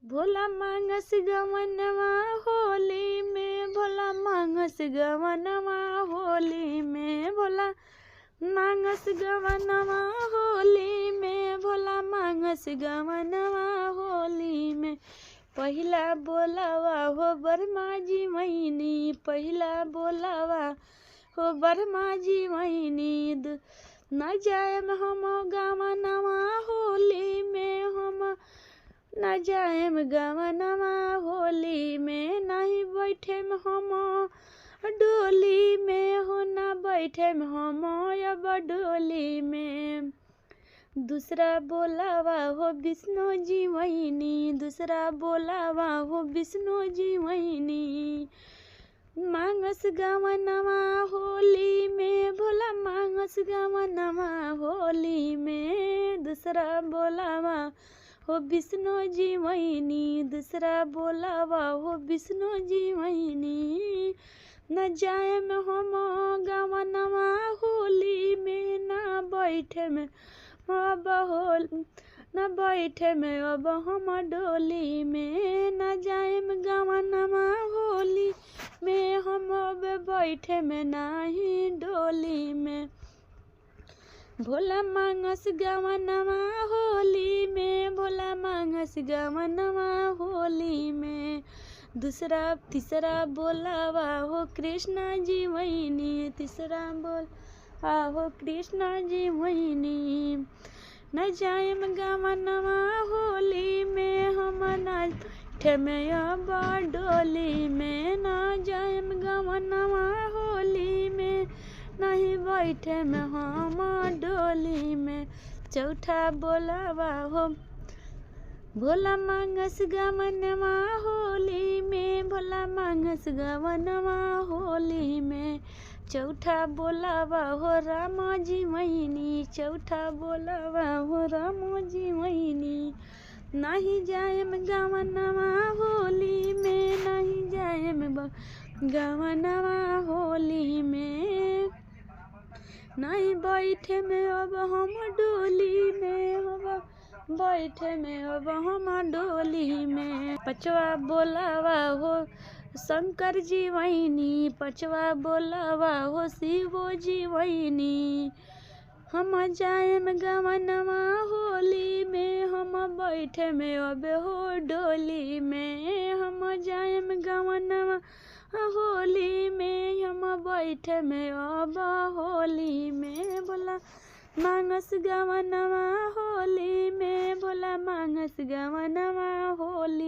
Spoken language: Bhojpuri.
भोला मांगस गवनवा होली में, भोला मांगस गवनवा होली में, भोला मांगस गवनवा होली में, भोला मांगस गवनवा होली में। पहिला बोलावा हो बरमा जी मैनी, पहिला बोलावा हो बरमा जी मैनी। न जायम हम गवनवा होली में, हम न जायम गवनवा होली में। नहीं बैठे हम डोली में हो, न बैठे हम अब डोली में। दूसरा बोलावा हो विष्णु जी वहीनी, दूसरा बोलावा हो विष्णु जी वहीनी। मांगस गवनवा होली में, भोला मांगस गवनवा होली में। दूसरा बोलावा हो विष्णु जी वहीनी, दूसरा बोलावा हो विष्णु जी वहीनी। न जायम हम गवनवा होली में, न बैठे में अब न बैठे में अब हम डोली में। न जायम गवनवा होली में, हम अब बैठे में नहीं डोली में। भोला मांगस गवनवा होली में, भोला मांगस गवनवा होली में। दूसरा तीसरा बोलावा हो कृष्णा जी वहीनी, तीसरा बोलावा हो कृष्णा जी वहीनी। न जायम गवनवा होली में, हम न बैठे में अब डोली में। न जायम गवनवा होली में, नहीं बैठे में हम डोली में। चौथा बोलावा हो भोला मांगस गवनवा होली में, भोला मांगस गवनवा होली में। चौथा बोलावा हो राम जी वहीनी, चौथा बोलावा हो राम जी वहीनी। नहीं जायम गवनवा होली में, नहीं जायम गवनवा होली में। नहीं बैठे में अब हम डोली में, अब बैठे में अब हम डोली में। पचवा बोलावा हो शंकर जी वहीनी, पचवा बोलावा हो शिवो जी वहीनी। हम जायम गवनवा होली में, हम बैठे में अब हो डोली में। हम जायम गवनवा होली में, हम बैठे में अब होली में। भोला मांगस गवनवा होली में, भोला मांगस गवनवा होली